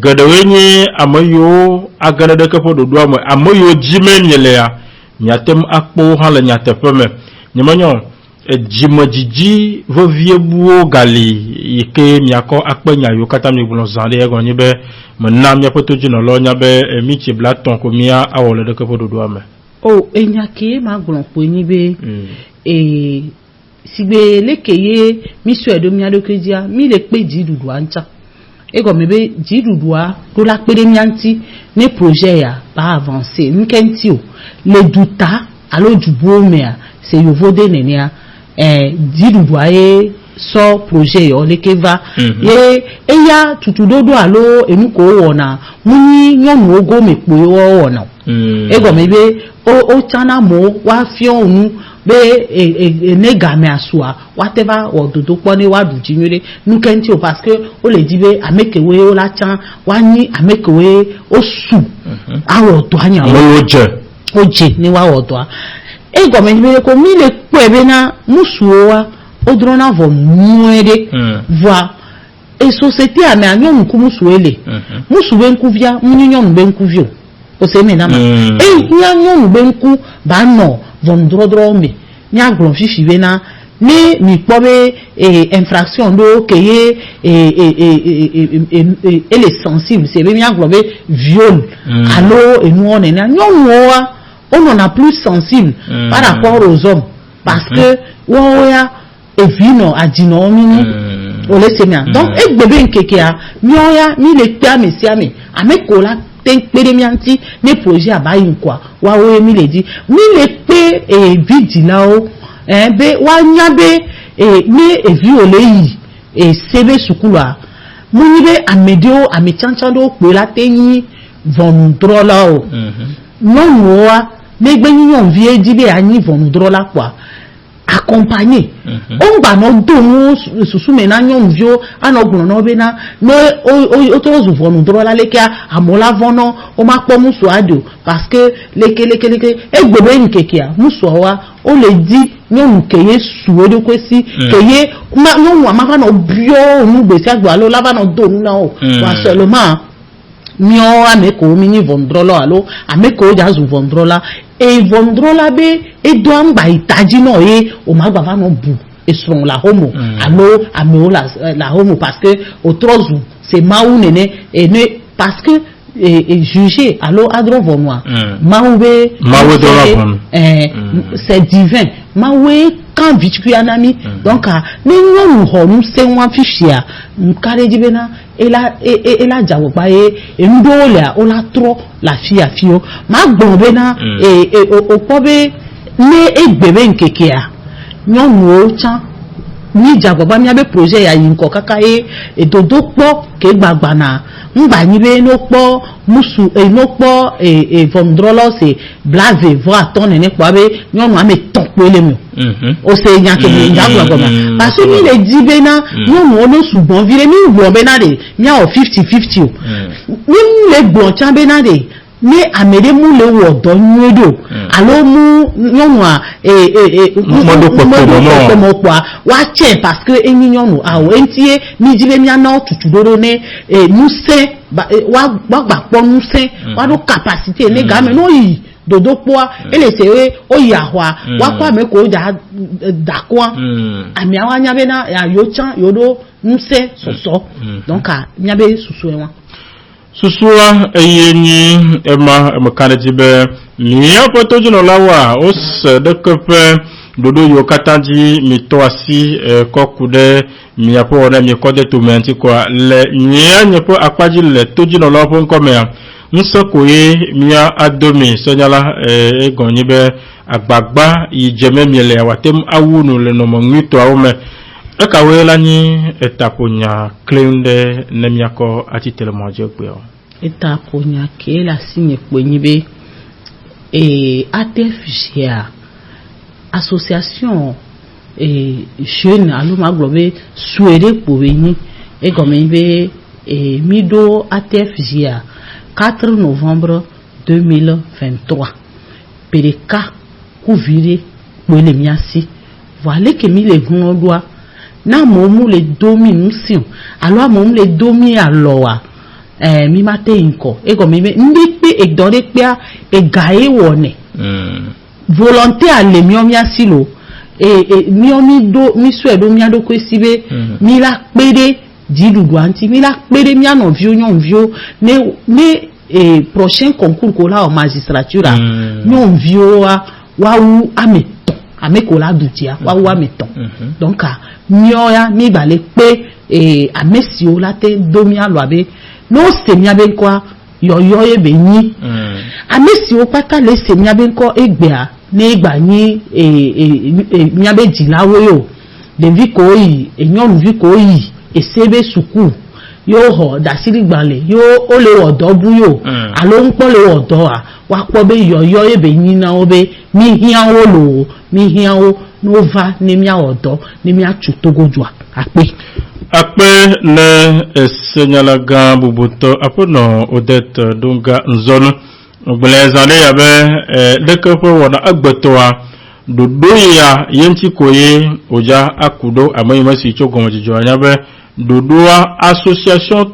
gadewenye amayo agana de ko dodo amayo jimen yele ya nyatem akpo hala nyatepeme nyemanyo jimajiji vo viebuo gali yike miako akpenya yo katami bulon zande ego nyebe menam ya poto jino lo nyabe michi blaton ko mia awole de ko dodo ame enyake maglon po nibe sigbe lekeye misu edo mi adokedia mi le pe jidudu ancha ego mebe jidudu a do la pere mi anti ne projet ya ba avancer nkenti o le duta alo dubo mea se yo vode nenia jidudu aye so projet yo lekeva ye eya tutudodo alo enuko wona muni nyomu ogo mepo yo wona ego mebe o chana mo wa fion onu be negame asua whatever ododo poni wa du jinyure nkenti o parce que o le dibe amekewe o la chan wa ni amekewe o su awo to anya oje ni wa odo ego mebe ko mi le pebe na musuwa odrona vo muere voa et société a me anyon nku musuele musuwe nkuvia munyonyon benkuvio o se me na ma nyanyon benku ba no vondrodro me nya glon fifi be na ni mi pobe infraction do keye elle est sensible c'est be nya glon be viol allo et nous on est na nyon wa on en a plus sensible par rapport aux hommes. Parce que, ouais, et vino, a dit non, on laisse bien. Donc, et bébé nkekea, mioya, mi le pia, mi siame, a me kola, ten pédémianti, ne projet à baïn quoi. Wa ouais, mi le dit, mi le pe, et vidi là-haut, be, wa nyabe, et mi, et violei, et sebe soukoula. Mounibe, a medio, a me chanchando, kola teni, von drolao. Non, moi, mais ben, yon vie, dibe, a ni von drola quoi. Accompagné. On va nous donner sous maintenant vieux à nos gouvernements bena no autres ouvrons nous droit la leka à mola vono on m'a pas mousso ado parce que leke et bébé nkekia mousso wa on le dit nous keye soué de quoi si keye nous ma no bio nous besia galo la va no donu na o wa seulement mio ameko mini vondrolo alo ameko jazu vondrola et vondrola be et doit ba itaji no e o magba va no bu et son la homo alo ameo la homo parce que autres c'est maou nene et ne parce que juger alo adro vonwa maoué c'est divin maoué quand vitu anami donc ni nous nous c'est un fichier nkare dibena et la jawo ba e ndola o la trop la fille a fio ma bombena et o pobe ne e bebe nkekea nyon wo chan ni jago ba mi abe projet ya yinko kaka e dodo po ke gbagba na ngba ni be no po musu e no po e vondrolo se blave vo aton ne po abe nyon ame ton pe le mi o se nya ke ni jago ba parce que mi le dibe na nyon wo no subon vire mi gbo be na de mi a o 50-50 mi le gbo chan be na de ni amede mu le wo do nyodo alo mu nyonwa mo kwa wa che parce que eni nyonu awo entie mi jibe mi ana tutudoro ne nu se wa gba po nu se wa do capacité ne ga me no yi dodo po ele se o ya wa kwa me ko da kwa ami awa nya be na ya yo chan yodo nu se so donc a nya be susu enwa susua eyeni ema mkanetibe miya poto jino lawa os de kepe dodo yo katanji mitoasi kokude miya po ona mi kode to menti kwa le nya nyepo akwaji le to jino lawa po nkomea nsokoye miya adomi sonyala egonyibe agbagba ijeme miele awatem awunu le no mongito awome ekawe lani etaponya kleunde nemiako atitele moje kweo etaponya ke la signe kwenyibe ATFGA association jeune aluma globe souere poweni et comme mido ATFGA 4 novembre 2023 pereka couvrir le miasi voilà que mi le gondoa na momu le domi nsion alors momu le domi aloa mi mate inko e comme mbi e dore pia e gae wone volonté à le miomia silo e miomi do mi suedo mi ado kwesibe mi la pede didudu anti mi la pede mi anon vio ne prochain concours ko la magistrature nyon vio wa ou ameton amekola dutia wa ou ameton donc mioya mi balé pe amesio la te domia loabe no semia ben kwa yoyo ebe ni amesio pata le semia ben ko egbea ne egba ni miabe dilawo yo de vi ko yi enyon vi ko yi esebe suku yo ho da siri gbale yo o le odo bu yo alo npo le odo a wa po be yoyo ebe ni na obe mi hian wo lo mi hian wo nova ne mi odo ne mi atutogojua ape le senyala gan bubuto apono Odette Dunga nzono ogbelezale yabe dekepo wona agbetoa dodoya yenti koye oja akudo amayima si chogomo jijoanyabe dodoa association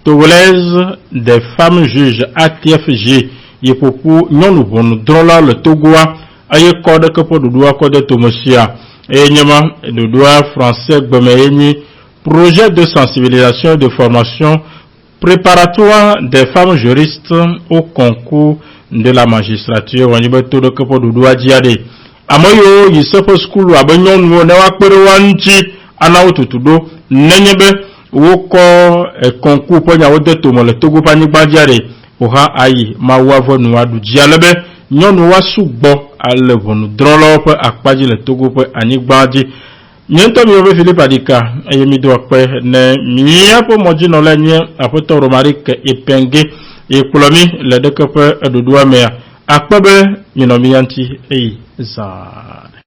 togolaise des femmes juges ATFG yepoku nyonu bonu drola le togoa aye kode kepo dodoa kode tomosia enyema dodoa français gbemeyeni projet de sensibilisation et de formation préparatoire des femmes juristes au concours de la magistrature. On y va tout le capo du doigt diade. Amoyo yisepo school abanyon wo na wakpere wanchi ana otutudo nenyebe woko concours ponya wode to mo le togo pani gbadiare oha ayi ma wavo nu adu jialebe nyonu wasugbo alevonu drolo pe akpaji le togo pe anigbadi nyento mi obe Philippe Adika eyemi do akpe ne miya po moji no le nye apoto Romaric Epenge ekplomi le dekepe edodua mea akpebe nyino miyanti eyi zade.